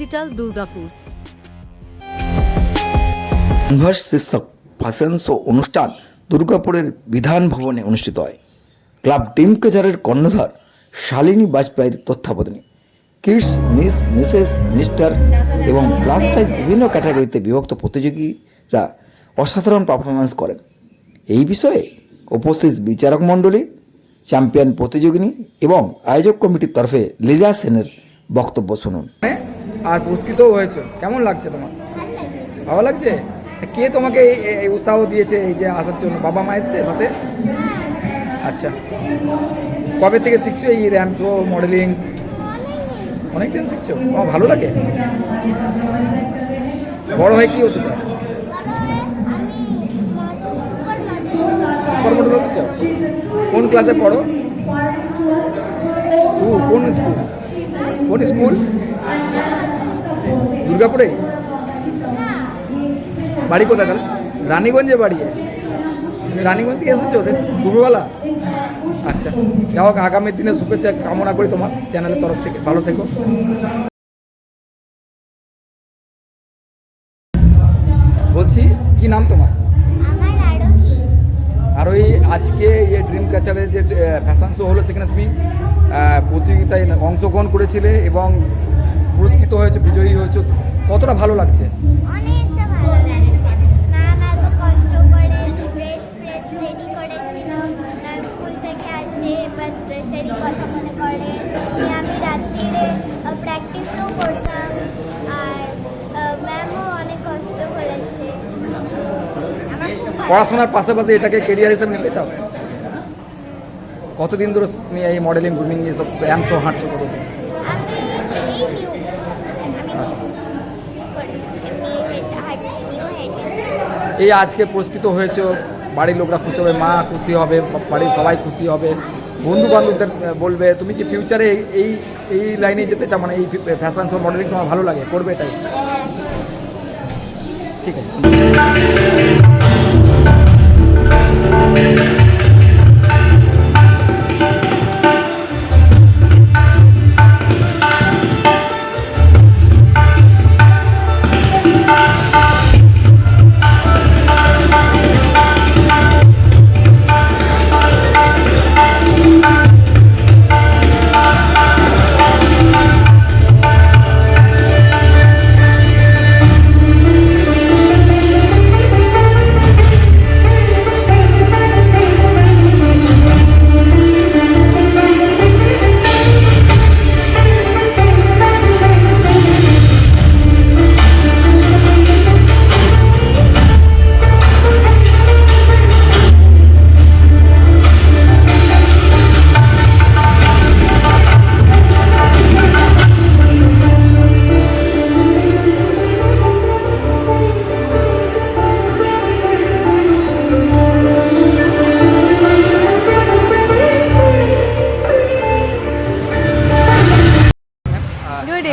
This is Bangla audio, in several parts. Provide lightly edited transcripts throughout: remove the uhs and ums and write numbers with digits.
ডিজিটাল দুর্গাপুর। শীর্ষক ফ্যাশন শো অনুষ্ঠান দুর্গাপুরের বিধান ভবনে অনুষ্ঠিত হয়। ক্লাব টিম কেচারের কর্ণধার শালিনী বাজপেয়ীর তত্ত্বাবধানে কিডস, মিস, মিসেস, মিস্টার এবং প্লাস সাইজ বিভিন্ন ক্যাটাগরিতে বিভক্ত প্রতিযোগীরা অসাধারণ পারফরমেন্স করেন। এই বিষয়ে উপস্থিত বিচারক মণ্ডলী, চ্যাম্পিয়ন প্রতিযোগিনী এবং আয়োজক কমিটির তরফে লিজা সেনের বক্তব্য শুনুন। আর পুরস্কৃত হয়েছে, কেমন লাগছে তোমার? ভালো লাগছে? কে তোমাকে এই উৎসাহ দিয়েছে এই যে আসার জন্য? বাবা মা এসছে সাথে? আচ্ছা, কবে থেকে শিখছো এই র্যাম্প শো, মডেলিং? অনেকদিন শিখছো? আমার ভালো লাগে। বড় হয়ে কি হতে চাও? সুপার মডেল হতে চাও? কোন ক্লাসে পড়ো? কোন স্কুল? কোন স্কুল? দুর্গাপুরে? বাড়ি কোথায় তাহলে? রানীগঞ্জে বাড়ি? রানীগঞ্জ থেকে এসেছো সে দুপুরবেলা? আচ্ছা, যাও, আগামী দিনে শুভেচ্ছা কামনা করি তোমার চ্যানেলের তরফ থেকে। ভালো থেকো। বলছি, কি নাম তোমার? আর ওই আজকে এই ড্রিম ক্যাচারের যে ফ্যাশন শো হলো, সেখানে তুমি প্রতিযোগিতায় অংশগ্রহণ করেছিলে এবং পুরস্কৃত হয়েছে, বিজয়ী হয়েছে। কতটা ভালো লাগছে? অনেকটা ভালো লাগছে। ম্যাম এত কষ্ট করে ড্রেস রেডি করেছিল। ম্যাম স্কুল থেকে আসে বাস ড্রেসেরই কথা মনে করে। আমি রাত্রিরে প্র্যাকটিসও করতাম, আর ম্যামও অনেক কষ্ট করেছে। আমার খুব ভালো। পড়াশোনার পাশাপাশি এটাকে কেরিয়ার হিসেবে নিতে চাও? কতদিন ধরে তুমি এই মডেলিং, গ্রুমিং এসব র্যাম্প শো হাঁটছো? কতদিন? আমি এই নিউ এই আজকে পুরস্কৃত হয়েছে, বাড়ির লোকরা খুশি হবে, মা খুশি হবে, বাড়ির সবাই খুশি হবে, বন্ধু বান্ধবদের বলবে। তুমি কি ফিউচারে এই এই লাইনে যেতে চাও? মানে এই ফ্যাশন শো, মডেলিং তোমার ভালো লাগে, করবে এটাই? ঠিক আছে।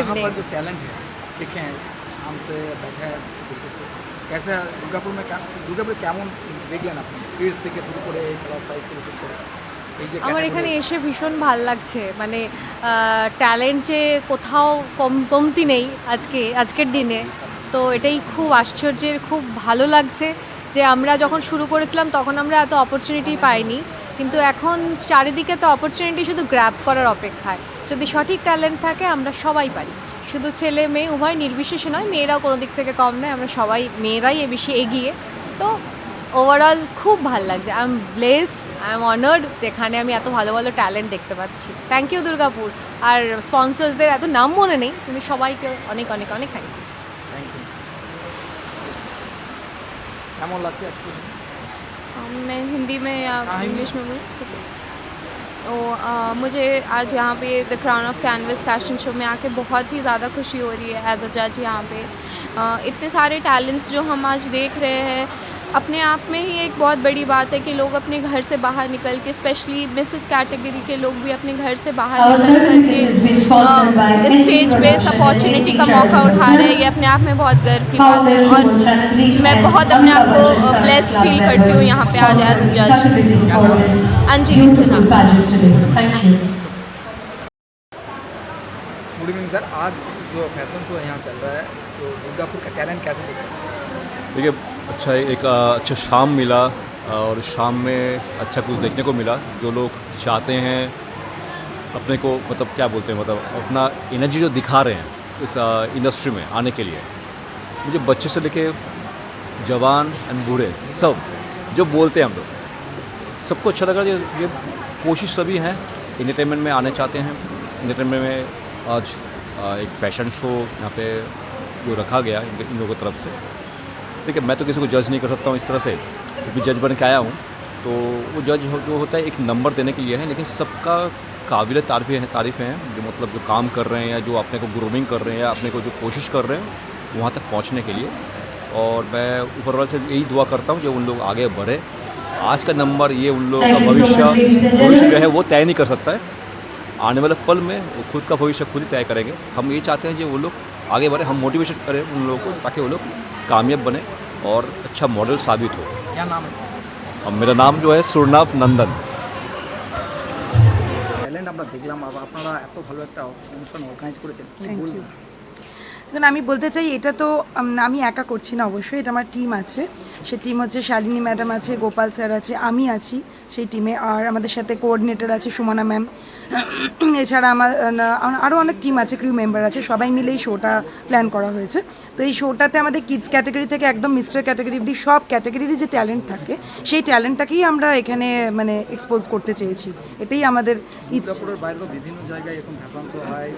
इवनिंग। जो टैलेंट है, देखें हमसे बैठे हैं, कैसे दुर्गापुर में কেমন দেখলেন আপনি? কিডস থেকে শুরু করে ক্লাস সাইজ থেকে শুরু করে আমার এখানে এসে ভীষণ ভাল লাগছে। মানে ট্যালেন্ট যে কোথাও কমতি নেই আজকের দিনে, তো এটাই খুব আশ্চর্যের, খুব ভালো লাগছে যে আমরা যখন শুরু করেছিলাম তখন আমরা এত অপরচুনিটি পাইনি, কিন্তু এখন চারিদিকে তো অপরচুনিটি শুধু গ্র্যাব করার অপেক্ষায়। যদি সঠিক ট্যালেন্ট থাকে আমরা সবাই পারি, শুধু ছেলে মেয়ে উভয় নির্বিশেষে নয়, মেয়েরাও কোনো দিক থেকে কম নয়, আমরা সবাই মেয়েরাই বেশি এগিয়ে। তো ওভারঅল খুব ভালো লাগছে। I am blessed, I am honoured যেখানে আমি এত ভালো ভালো ট্যালেন্ট দেখতে পাচ্ছি। Thank you Durgapur. আর স্পন্সর্সদের এত নাম মনে নেই, কিন্তু সবাইকে অনেক অনেক অনেক থ্যাংক ইউ। কেমন লাগছে আজকে? मैं हिंदी में या इंग्लिश में बोलूँ? ठीक है। तो मुझे आज यहाँ पे the crown of canvas fashion show में आके बहुत ही ज़्यादा खुशी हो रही है एज अ जज। यहाँ पे इतने सारे टैलेंट्स जो हम आज देख रहे हैं, अपने आप में ही एक बहुत बड़ी बात है कि लोग अपने घर से बाहर निकल के, स्पेशली मिसेस कैटेगरी के लोग भी अपने घर से बाहर निकल करके इस स्टेज पे इस अपॉर्चुनिटी का मौका उठा रहे हैं। ये अपने आप में बहुत गर्व की बात है और मैं बहुत अपने आप को ब्लेस्ड फील करती हूँ यहाँ पे आज एज अ जज। Anjali Sinha. Good evening evening sir. आज जो फैशन शो यहाँ चल रहा है तो दुर्गापुर का टैलेंट कैसे दिख रहा है? देखिए अच्छा एक अच्छा शाम मिला और शाम में अच्छा कुछ देखने को मिला। जो लोग चाहते हैं अपने को मतलब क्या बोलते हैं मतलब अपना एनर्जी जो दिखा रहे हैं इस इंडस्ट्री में आने के लिए, मुझे बच्चे से लेके जवान एंड बूढ़े सब जो बोलते हैं हम लोग सबको अच्छा लगा। ये कोशिश सभी हैं एंटरटेनमेंट में आने चाहते हैं। एंटरटेनमेंट में आज एक फैशन शो यहाँ पे जो रखा गया इन लोगों की तरफ से। देखिए मैं तो किसी को जज नहीं कर सकता हूँ इस तरह से, क्योंकि जज बन के आया हूँ। तो वो जज जो होता है एक नंबर देने के लिए है, लेकिन सबका काबिल तारीफ़ हैं जो मतलब जो काम कर रहे हैं या जो अपने को ग्रूमिंग कर रहे हैं या अपने को जो कोशिश कर रहे हैं वहाँ तक पहुँचने के लिए। और मैं ऊपर वाले से यही दुआ करता हूँ जो उन लोग आगे बढ़े। आज का नंबर ये उन लोगों का भविष्य जो है वो तय नहीं कर सकता है। आने वाले पल में वो खुद का भविष्य खुद ही तय करेंगे। हम ये चाहते हैं कि वो लोग आगे बढ़े, हम मोटिवेशन करें उन लोगों को ताकि वो लोग कामयाब बने और अच्छा मॉडल साबित हो। क्या नाम है सर? अब मेरा नाम जो है सुरनाथ नंदन। ট্যালেন্ট আমরা দেখলাম, আপনারা এত ভালো একটা অনুষ্ঠান অর্গানাইজ করেছেন, কি বলবেন? দেখুন আমি বলতে চাই এটা তো আমি একা করছি না, অবশ্যই এটা আমার টিম আছে। সে টিম হচ্ছে শালিনী ম্যাডাম আছে, গোপাল স্যার আছে, আমি আছি সেই টিমে, আর আমাদের সাথে কোঅর্ডিনেটর আছে সুমনা ম্যাম। এছাড়া আমার আরও অনেক টিম আছে, ক্রিউ মেম্বার আছে, সবাই মিলে এই শোটা প্ল্যান করা হয়েছে। তো এই শোটাতে আমাদের কিডস ক্যাটাগরি থেকে একদম মিস্টার ক্যাটাগরি অবধি সব ক্যাটাগরিরই যে ট্যালেন্ট থাকে সেই ট্যালেন্টটাকেই আমরা এখানে মানে এক্সপোজ করতে চেয়েছি, এটাই আমাদের ইচ্ছে। দুর্গাপুরের বাইরে তো বিভিন্ন জায়গায় এখন ফ্যাশন শো হয়,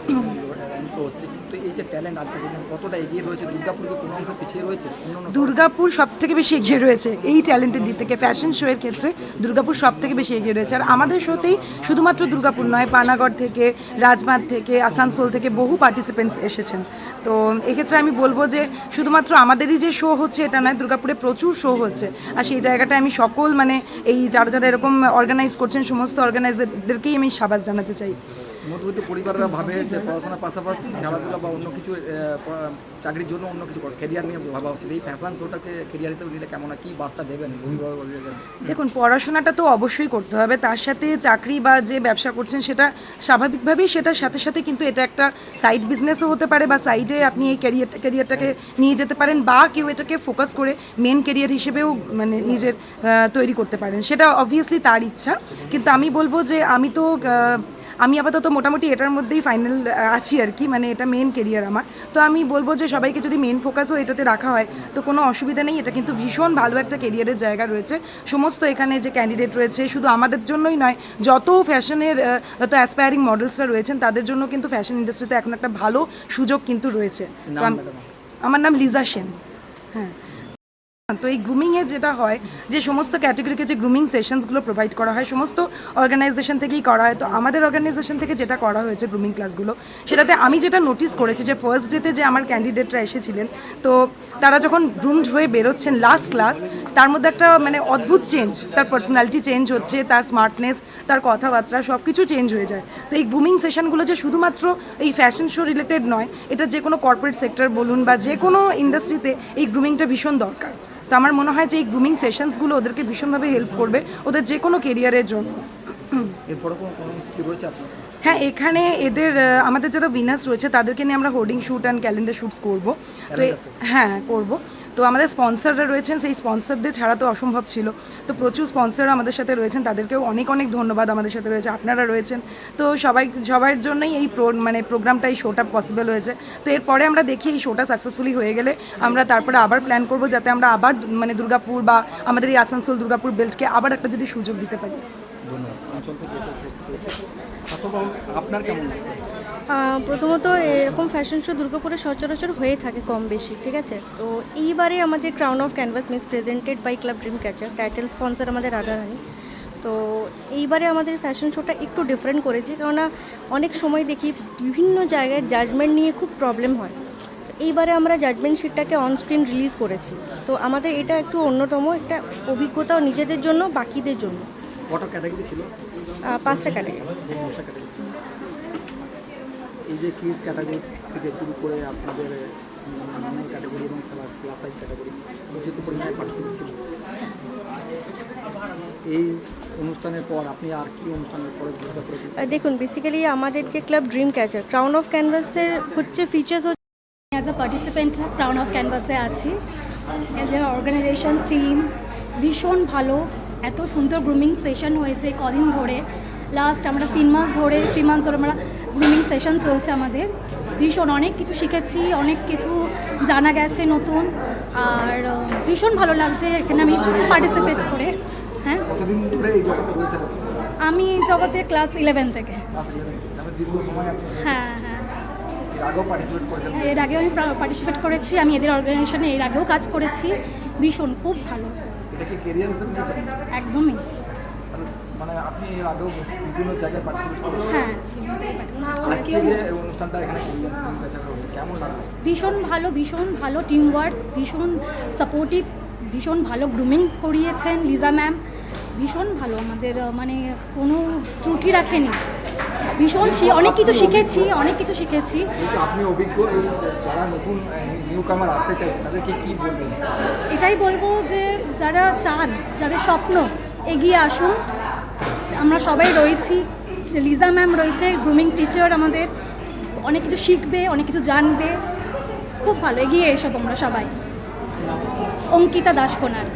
র্যাম্প শো হচ্ছে, কিন্তু এই যে ট্যালেন্ট আজকে কতটা এগিয়ে রয়েছে? দুর্গাপুর কি কোনো অংশে পিছিয়ে রয়েছে? দুর্গাপুর সব থেকে বেশি এগিয়ে রয়েছে এই ট্যালেন্টের দিক থেকে। ফ্যাশন শো এর ক্ষেত্রে দুর্গাপুর সব থেকে বেশি এগিয়ে রয়েছে। আর আমাদের শোতেই শুধুমাত্র দুর্গাপুর নয়, পানাগড় থেকে, রাজমাট থেকে, আসানসোল থেকে বহু পার্টিসিপেন্টস এসেছেন। তো এক্ষেত্রে আমি বলবো যে শুধুমাত্র আমাদেরই যে শো হচ্ছে এটা নয়, দুর্গাপুরে প্রচুর শো হচ্ছে। আর সেই জায়গাটায় আমি সকল মানে এই যারা যারা এরকম অর্গানাইজ করছেন সমস্ত অর্গানাইজারদেরকেই আমি সাবাস জানাতে চাই। মধ্যবিত্ত পরিবাররা ভাবে যে পড়াশোনার পাশাপাশি খেলাধুলা বা অন্য কিছু চাকরির জন্য অন্য কিছু ক্যারিয়ার নিয়ে ভাবা উচিত। এই ফ্যাশন শোটাকে ক্যারিয়ার হিসেবে নিলে কেমন, কি বার্তা দেবেন? দেখুন পড়াশোনাটা তো অবশ্যই করতে হবে, তার সাথে চাকরি বা যে ব্যবসা করছেন সেটা স্বাভাবিকভাবেই সেটার সাথে সাথে কিন্তু এটা একটা সাইড বিজনেসও হতে পারে, বা সাইডে আপনি এই ক্যারিয়ারটাকে নিয়ে যেতে পারেন, বা কেউ এটাকে ফোকাস করে মেন ক্যারিয়ার হিসেবেও মানে নিজের তৈরি করতে পারেন। সেটা অবভিয়াসলি তার ইচ্ছা, কিন্তু আমি বলবো যে আমি আপাতত মোটামুটি এটার মধ্যেই ফাইনাল আছি আর কি, মানে এটা মেন কেরিয়ার আমার। তো আমি বলবো যে সবাইকে যদি মেন ফোকাসও এটাতে রাখা হয় তো কোনো অসুবিধা নেই। এটা কিন্তু ভীষণ ভালো একটা কেরিয়ারের জায়গা রয়েছে। সমস্ত এখানে যে ক্যান্ডিডেট রয়েছে শুধু আমাদের জন্যই নয়, যত ফ্যাশনের যত অ্যাসপায়ারিং মডেলসরা রয়েছেন তাদের জন্য কিন্তু ফ্যাশন ইন্ডাস্ট্রিতে এখন একটা ভালো সুযোগ কিন্তু রয়েছে। তো আমার নাম লিজা সেন। হ্যাঁ, তো এই গ্রুমিংয়ে যেটা হয় যে সমস্ত ক্যাটাগরিকে যে গ্রুমিং সেশনসগুলো প্রোভাইড করা হয় সমস্ত অর্গানাইজেশন থেকেই করা হয়। তো আমাদের অর্গানাইজেশন থেকে যেটা করা হয়েছে গ্রুমিং ক্লাসগুলো, সেটাতে আমি যেটা নোটিস করেছি যে ফার্স্ট ডেতে যে আমার ক্যান্ডিডেটরা এসেছিলেন, তো তারা যখন গ্রুমড হয়ে বেরোচ্ছেন লাস্ট ক্লাস, তার মধ্যে একটা মানে অদ্ভুত চেঞ্জ, তার পার্সোনালিটি চেঞ্জ হচ্ছে, তার স্মার্টনেস, তার কথাবার্তা সব কিছু চেঞ্জ হয়ে যায়। তো এই গ্রুমিং সেশনগুলো যে শুধুমাত্র এই ফ্যাশন শো রিলেটেড নয়, এটা যে কোনো কর্পোরেট সেক্টর বলুন বা যে কোনো ইন্ডাস্ট্রিতে এই গ্রুমিংটা ভীষণ দরকার। তো আমার মনে হয় যে এই গ্রুমিং সেশনসগুলো ওদেরকে ভীষণভাবে হেল্প করবে ওদের যে কোনো কেরিয়ারের জন্য। এরপরে কোনো কর্মসূচি রয়েছে আপনার? হ্যাঁ, এখানে এদের আমাদের যারা উইনার্স রয়েছে তাদেরকে নিয়ে আমরা hoarding shoot and calendar shoots করবো। তো হ্যাঁ করব। তো আমাদের স্পন্সররা রয়েছেন, সেই স্পন্সরদের ছাড়া তো অসম্ভব ছিল। তো প্রচুর স্পন্সররা আমাদের সাথে রয়েছেন, তাদেরকেও অনেক অনেক ধন্যবাদ। আমাদের সাথে রয়েছে, আপনারা রয়েছেন। তো সবার জন্যই এই প্রোগ্রামটা, এই শোটা পসিবল হয়েছে। তো এরপরে আমরা দেখি এই শোটা সাকসেসফুলি হয়ে গেলে আমরা তারপরে আবার প্ল্যান করব, যাতে আমরা আবার মানে দুর্গাপুর বা আমাদের এই আসানসোল দুর্গাপুর বেল্টকে আবার একটা যদি সুযোগ দিতে পারি। আপনার কেমন লাগে? প্রথমত এরকম ফ্যাশন শো দুর্গাপুরে সচরাচর হয়ে থাকে কম বেশি, ঠিক আছে। তো এইবারে আমাদের crown of canvas miss presented by club dream catcher, title sponsor আমাদের রাধারানী। তো এইবারে আমাদের ফ্যাশন শোটা একটু ডিফারেন্ট করেছি, কেননা অনেক সময় দেখি বিভিন্ন জায়গায় জাজমেন্ট নিয়ে খুব প্রবলেম হয়। এইবারে আমরা জাজমেন্ট শিটটাকে অনস্ক্রিন রিলিজ করেছি। তো আমাদের এটা একটু অন্যতম একটা অভিজ্ঞতা নিজেদের জন্য, বাকিদের জন্য। কত ক্যাটাগরি ছিল? 5টা ক্যাটাগরি। এই যে কিডস ক্যাটাগরি থেকে শুরু করে আপনাদের অন্যান্য ক্যাটাগরি এবং ক্লাস সাইজ ক্যাটাগরি প্রচুর পরিমাণে পার্টিসিপেট ছিল। এই অনুষ্ঠানের পর আপনি আর কি অনুষ্ঠানের পরে ঘোষণা করেছেন? দেখুন বেসিক্যালি আমাদের যে club dream catcher crown of ক্যানভাসের হচ্ছে features as a participant crown of ক্যানভাসে আছি। এদের অর্গানাইজেশন টিম ভীষণ ভালো, এত সুন্দর গ্রুমিং সেশন হয়েছে কদিন ধরে, লাস্ট আমরা 3 মাস ধরে 3 মান্থস ধরে আমরা গ্রুমিং সেশন চলছে আমাদের। ভীষণ অনেক কিছু শিখেছি, অনেক কিছু জানা গেছে নতুন, আর ভীষণ ভালো লাগছে এখানে আমি পার্টিসিপেট করে। হ্যাঁ, কতদিন ধরে এই জগতে রয়েছেন? আমি জগতে ক্লাস 11 থেকে। ক্লাস 11 তাহলে দীর্ঘ সময় আপনি হ্যাঁ হ্যাঁ, এর আগেও পার্টিসিপেট করেছেন? এর আগেও আমি পার্টিসিপেট করেছি, আমি এদের অর্গানাইজেশনে এর আগেও কাজ করেছি। ভীষণ খুব ভালো, এটা কি ক্যারিয়ার হিসেবে নিয়েছেন? একদমই। তাহলে মানে আপনি এর আগেও বিভিন্ন জায়গায় পার্টিসিপেট করেছেন? হ্যাঁ, আজকে যে অনুষ্ঠানটা এখানে করলেন ড্রিম ক্যাচার করলেন, কেমন লাগলো? ভীষণ ভালো টিম ওয়ার্ক, ভীষণ সাপোর্টিভ, ভীষণ ভালো গ্রুমিং করিয়েছেন লিজা ম্যাম, ভীষণ ভালো আমাদের, মানে কোনো ত্রুটি রাখেনি। ভীষণ অনেক কিছু শিখেছি। কিন্তু আপনি অভিজ্ঞ, এই যারা নতুন নিউ কামার আসতে চাইছে তাদেরকে কি বলবেন? এটাই বলবো যে যারা চান, যাদের স্বপ্ন, এগিয়ে আসুন। আমরা সবাই রয়েছি, লিজা ম্যাম রয়েছে, গ্রুমিং টিচার আমাদের, অনেক কিছু শিখবে, অনেক কিছু জানবে। খুব ভালো, এগিয়ে এসো তোমরা সবাই। অঙ্কিতা দাসকোনার।